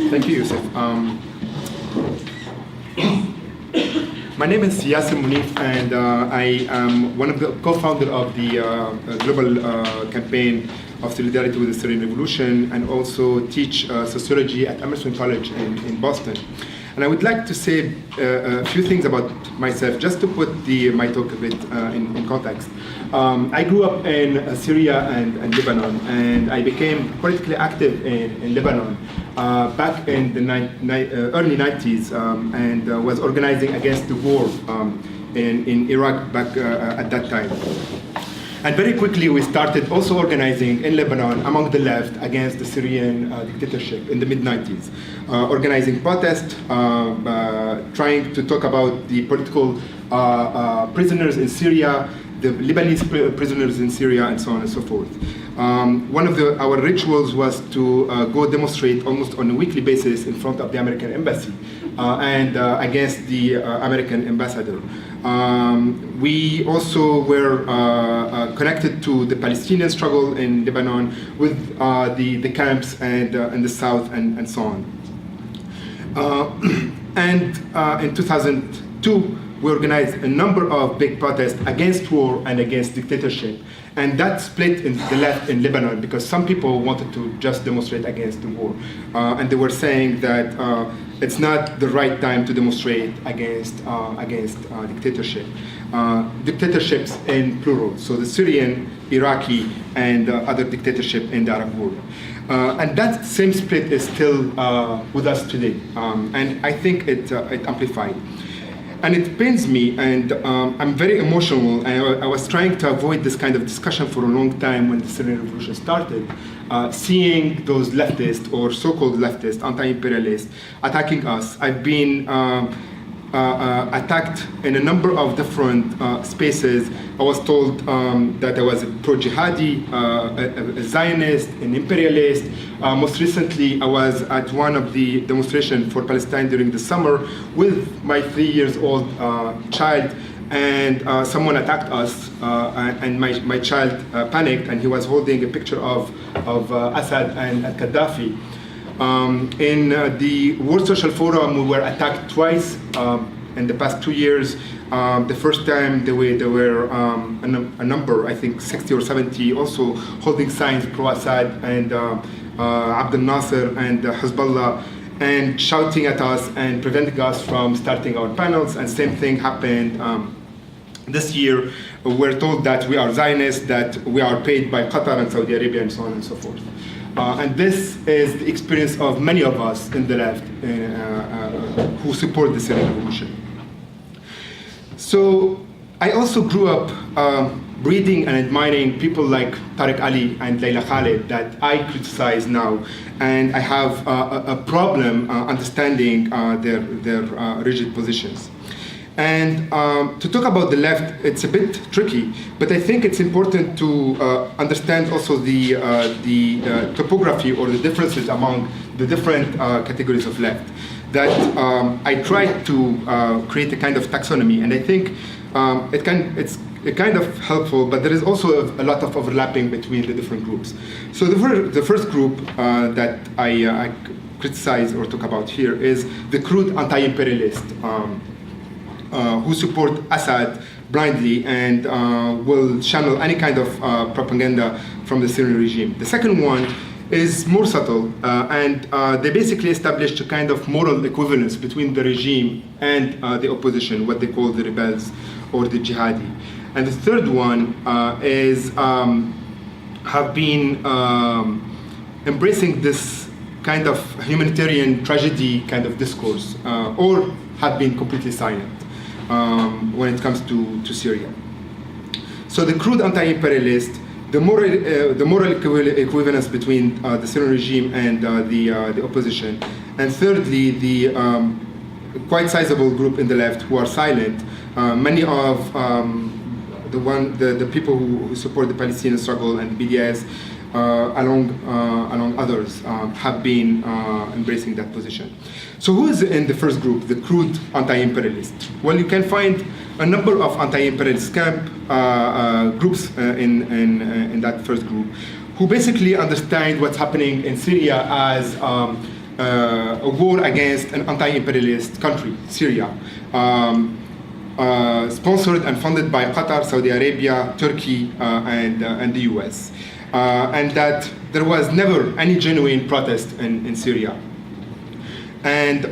Thank you, Yusuf. My name is Yasser Munif, and I am one of the co-founders of the global campaign of solidarity with the Syrian revolution, and also teach sociology at Emerson College in Boston. And I would like to say a few things about myself, just to put my talk a bit in context. I grew up in Syria and Lebanon, and I became politically active in Lebanon back in the early 90s, and was organizing against the war in Iraq back at that time. And very quickly we started also organizing in Lebanon among the left against the Syrian dictatorship in the mid-90s. Organizing protests, trying to talk about the political prisoners in Syria, the Lebanese prisoners in Syria, and so on and so forth. One of our rituals was to go demonstrate almost on a weekly basis in front of the American embassy and against the American ambassador. We also were connected to the Palestinian struggle in Lebanon with the camps and in the south and so on. And in 2002, we organized a number of big protests against war and against dictatorship. And that split in the left in Lebanon because some people wanted to just demonstrate against the war. And they were saying that it's not the right time to demonstrate against dictatorship. Dictatorships in plural, so the Syrian, Iraqi, and other dictatorship in the Arab world. And that same split is still with us today. And I think it amplified. And it pains me, and I'm very emotional. I was trying to avoid this kind of discussion for a long time when the Syrian revolution started, seeing those leftists or so-called leftists, anti-imperialists, attacking us. I've been attacked in a number of different spaces. I was told that I was a pro-jihadi, a Zionist, an imperialist. Most recently, I was at one of the demonstrations for Palestine during the summer with my 3-year-old child, and someone attacked us, and my child panicked, and he was holding a picture of Assad and Gaddafi. In the World Social Forum, we were attacked twice in the past 2 years. The first time there were a number, I think 60 or 70, also holding signs pro-Assad and Abdel Nasser and Hezbollah, and shouting at us and preventing us from starting our panels. And same thing happened this year. We're told that we are Zionists, that we are paid by Qatar and Saudi Arabia, and so on and so forth. And this is the experience of many of us in the left who support the Syrian revolution. So I also grew up reading and admiring people like Tariq Ali and Layla Khalid that I criticize now, and I have a problem understanding their rigid positions. And to talk about the left, it's a bit tricky, but I think it's important to understand also the topography or the differences among the different categories of left. That I tried to create a kind of taxonomy, and I think it's kind of helpful, but there is also a lot of overlapping between the different groups. So the first group that I criticize or talk about here is the crude anti-imperialist, who support Assad blindly and will channel any kind of propaganda from the Syrian regime. The second one is more subtle, and they basically established a kind of moral equivalence between the regime and the opposition, what they call the rebels or the jihadi. And the third one is have been embracing this kind of humanitarian tragedy kind of discourse, or have been completely silent when it comes to Syria. So the crude anti-imperialist, the moral equivalence between the Syrian regime and the opposition, and thirdly, the quite sizable group in the left who are silent. Many of the people who support the Palestinian struggle and BDS, along others, have been embracing that position. So who is in the first group, the crude anti-imperialist? Well, you can find a number of anti-imperialist groups in that first group, who basically understand what's happening in Syria as a war against an anti-imperialist country, Syria, sponsored and funded by Qatar, Saudi Arabia, Turkey, and the US. And that there was never any genuine protest in Syria. And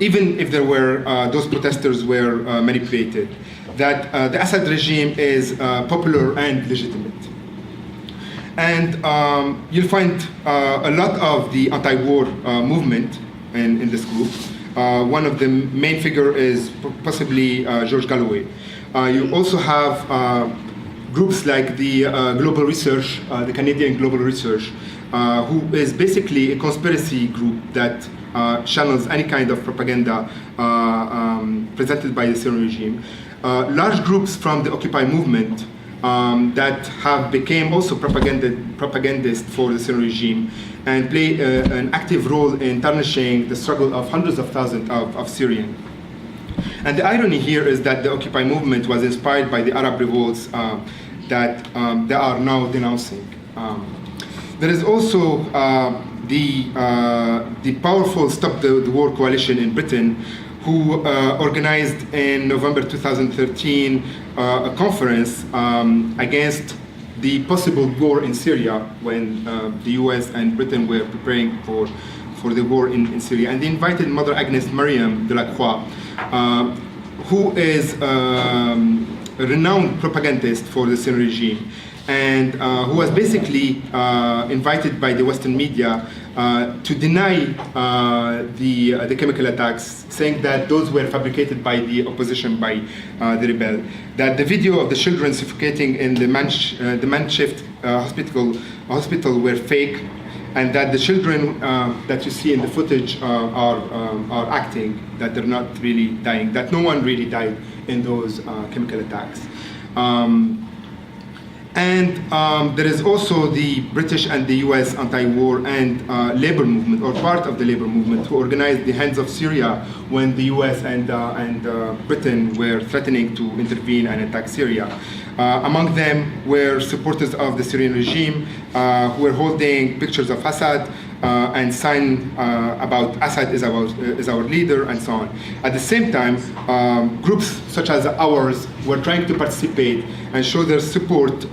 even if there were, those protesters were manipulated, that the Assad regime is popular and legitimate. And you'll find a lot of the anti-war movement in this group. One of the main figure is possibly George Galloway. You also have groups like the Global Research, the Canadian Global Research, who is basically a conspiracy group that channels any kind of propaganda presented by the Syrian regime. Large groups from the Occupy movement that have become also propagandists for the Syrian regime and play an active role in tarnishing the struggle of hundreds of thousands of Syrians. And the irony here is that the Occupy movement was inspired by the Arab revolts that they are now denouncing. There is also the powerful Stop the War coalition in Britain, who organized in November 2013 a conference against the possible war in Syria when the US and Britain were preparing for the war in Syria. And they invited Mother Agnes Mariam de la Croix, who is a renowned propagandist for the Syrian regime, and who was basically invited by the Western media to deny the chemical attacks, saying that those were fabricated by the opposition, by the rebel. That the video of the children suffocating in the Mansheft hospital were fake, and that the children that you see in the footage are acting, that they're not really dying, that no one really died in those chemical attacks. And there is also the British and the US anti-war and labor movement, or part of the labor movement, who organized the Hands of Syria when the US and Britain were threatening to intervene and attack Syria. Among them were supporters of the Syrian regime who were holding pictures of Assad and sign about Assad is our leader, and so on. At the same time, groups such as ours were trying to participate and show their support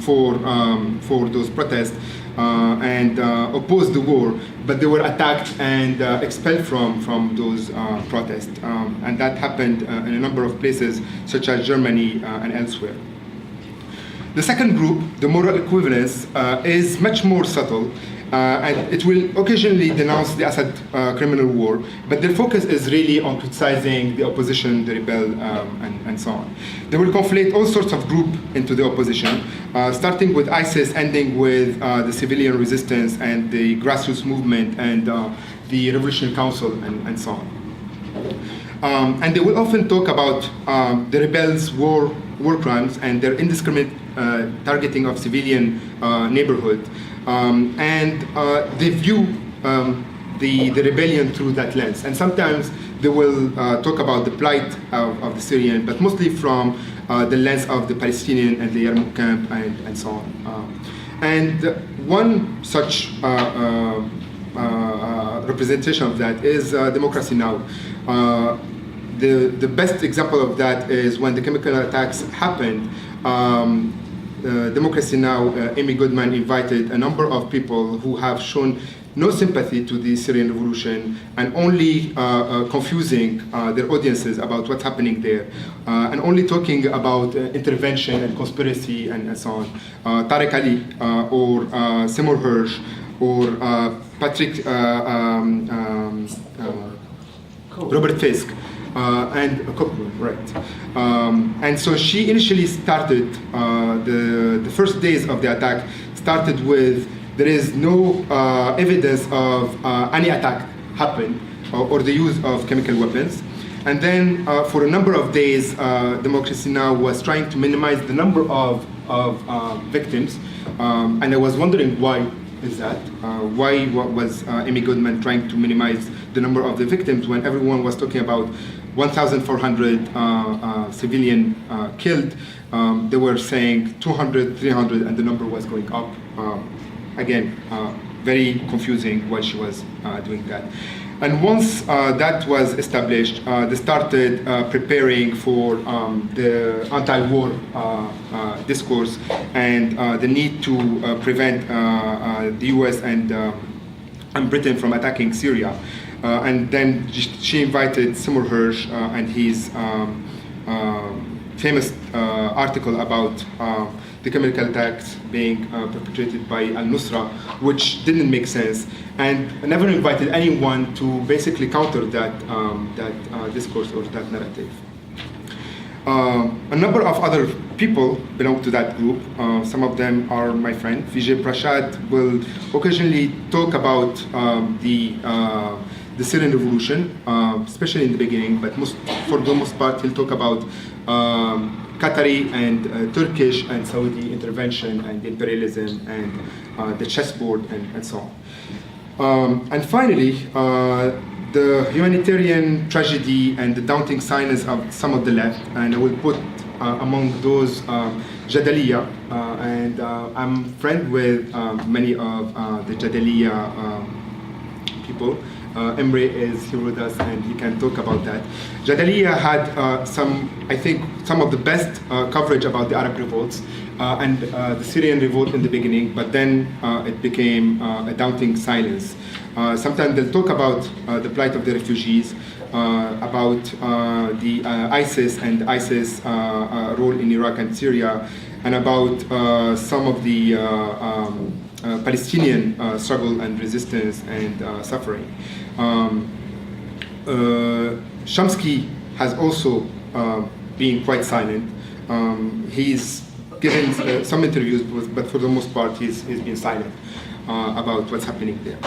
for those protests and oppose the war, but they were attacked and expelled from those protests. And that happened in a number of places, such as Germany and elsewhere. The second group, the moral equivalence, is much more subtle, and it will occasionally denounce the Assad criminal war, but their focus is really on criticizing the opposition, the rebel, and so on. They will conflate all sorts of groups into the opposition, starting with ISIS, ending with the civilian resistance and the grassroots movement and the Revolutionary Council, and so on. And they will often talk about the rebels' war crimes and their indiscriminate targeting of civilian neighborhood. And they view the rebellion through that lens. And sometimes they will talk about the plight of the Syrian, but mostly from the lens of the Palestinian and the Yarmouk camp and so on. And one such representation of that is Democracy Now! The best example of that is when the chemical attacks happened. Democracy Now! Amy Goodman invited a number of people who have shown no sympathy to the Syrian revolution and only confusing their audiences about what's happening there, and only talking about intervention and conspiracy and so on. Tariq Ali or Seymour Hersh or Patrick Robert Fisk. And Cockburn, right. And so she initially started, the first days of the attack started with, there is no evidence of any attack happened or the use of chemical weapons. And then for a number of days, Democracy Now! Was trying to minimize the number of victims. And I was wondering why is that? Why was Amy Goodman trying to minimize the number of the victims when everyone was talking about 1,400 civilian killed? They were saying 200, 300, and the number was going up. Again, very confusing while she was doing that. And once that was established, they started preparing for the anti-war discourse and the need to prevent the US and Britain from attacking Syria. And then she invited Seymour Hersh and his famous article about the chemical attacks being perpetrated by al-Nusra, which didn't make sense, and never invited anyone to basically counter that, discourse or that narrative. A number of other people belong to that group. Some of them are my friend. Vijay Prashad will occasionally talk about the Syrian revolution, especially in the beginning, but for the most part he'll talk about Qatari and Turkish and Saudi intervention and imperialism and the chessboard and so on. And finally, the humanitarian tragedy and the daunting silence of some of the left, and I will put among those Jadaliya, and I'm friend with many of the Jadaliya people. Emre is here with us and he can talk about that. Jadaliya had I think some of the best coverage about the Arab revolts and the Syrian revolt in the beginning, but then it became a daunting silence. Sometimes they'll talk about the plight of the refugees, about the ISIS and ISIS role in Iraq and Syria, and about some of the Palestinian struggle and resistance and suffering. Shamsky has also been quite silent. He's given some interviews, but for the most part he's been silent about what's happening there.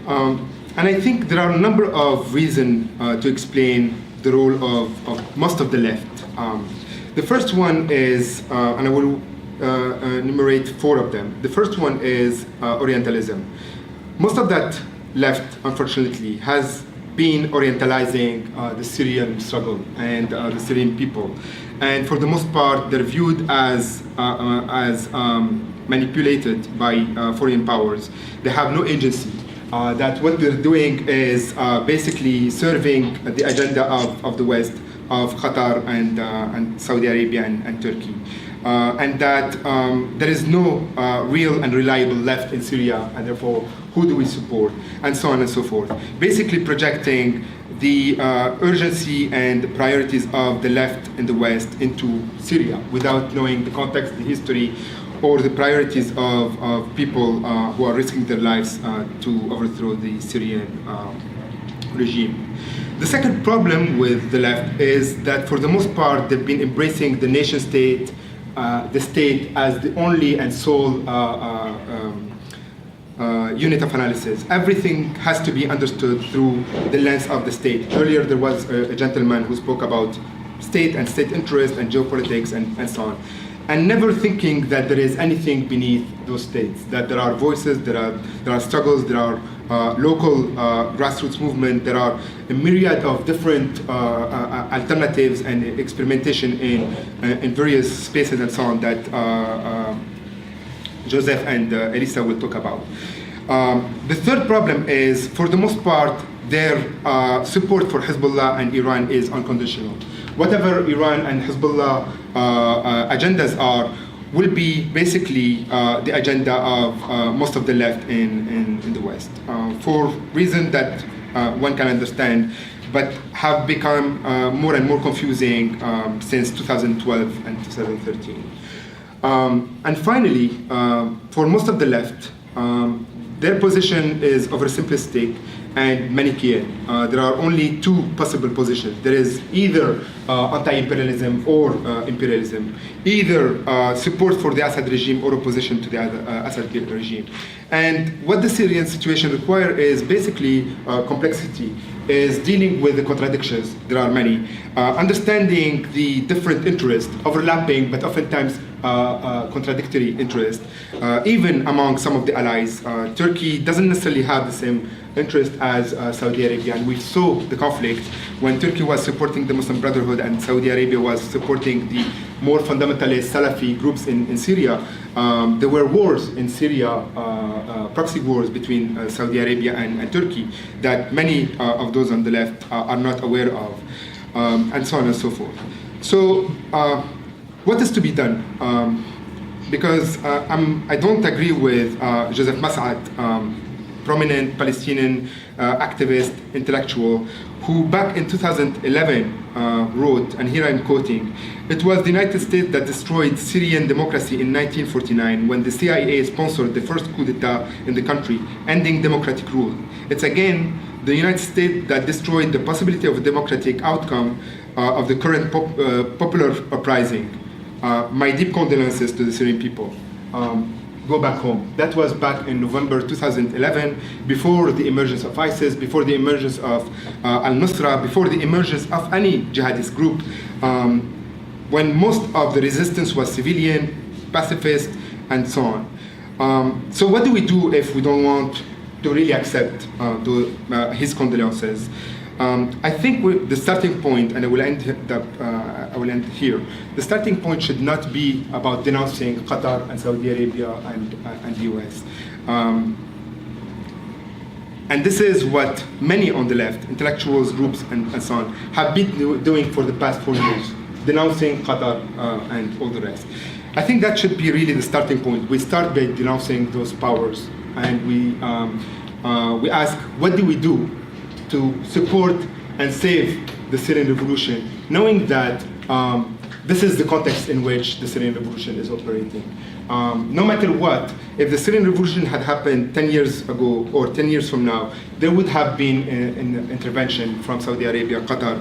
And I think there are a number of reasons to explain the role of most of the left. The first one is, and I will enumerate four of them. The first one is Orientalism. Most of that left, unfortunately, has been Orientalizing the Syrian struggle and the Syrian people. And for the most part, they're viewed as manipulated by foreign powers. They have no agency. That what they're doing is basically serving the agenda of the West, of Qatar and Saudi Arabia and Turkey. And that there is no real and reliable left in Syria, and therefore who do we support, and so on and so forth. Basically projecting the urgency and the priorities of the left in the West into Syria without knowing the context, the history, or the priorities of people who are risking their lives to overthrow the Syrian regime. The second problem with the left is that for the most part they've been embracing the nation state, the state as the only and sole unit of analysis. Everything has to be understood through the lens of the state. Earlier there was a gentleman who spoke about state and state interest and geopolitics and so on, and never thinking that there is anything beneath those states, that there are voices, there are struggles, there are local grassroots movement, there are a myriad of different alternatives and experimentation in various spaces and so on that Joseph and Elisa will talk about. The third problem is, for the most part, their support for Hezbollah and Iran is unconditional. Whatever Iran and Hezbollah agendas are will be basically the agenda of most of the left in the West, for reasons that one can understand, but have become more and more confusing since 2012 and 2013. And finally, for most of the left, their position is oversimplistic and Manichaean. There are only two possible positions. There is either anti-imperialism or imperialism, either support for the Assad regime or opposition to the Assad regime. And what the Syrian situation requires is basically complexity, is dealing with the contradictions. There are many. Understanding the different interests, overlapping but oftentimes contradictory interests, even among some of the allies. Turkey doesn't necessarily have the same interest as Saudi Arabia, and we saw the conflict when Turkey was supporting the Muslim Brotherhood and Saudi Arabia was supporting the more fundamentalist Salafi groups in Syria. There were wars in Syria, proxy wars between Saudi Arabia and Turkey that many of those on the left are not aware of, and so on and so forth. So what is to be done? Because I don't agree with Joseph Mas'ad, prominent Palestinian activist, intellectual, who back in 2011 wrote, and here I'm quoting, "It was the United States that destroyed Syrian democracy in 1949 when the CIA sponsored the first coup d'etat in the country, ending democratic rule. It's again the United States that destroyed the possibility of a democratic outcome of the current popular uprising. My deep condolences to the Syrian people. Go back home." That was back in November 2011, before the emergence of ISIS, before the emergence of al-Nusra, before the emergence of any jihadist group, when most of the resistance was civilian, pacifist, and so on. So what do we do if we don't want to really accept his condolences? I think the starting point, and I will end here. The starting point should not be about denouncing Qatar and Saudi Arabia and the US. And this is what many on the left, intellectuals, groups, and so on, have been doing for the past 4 years, denouncing Qatar and all the rest. I think that should be really the starting point. We start by denouncing those powers, and we ask, what do we do to support and save the Syrian revolution, knowing that this is the context in which the Syrian revolution is operating. No matter what, if the Syrian revolution had happened 10 years ago or 10 years from now, there would have been an intervention from Saudi Arabia, Qatar,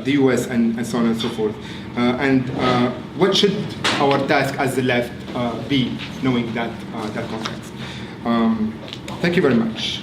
the US, and so on and so forth. What should our task as the left be, knowing that context? Thank you very much.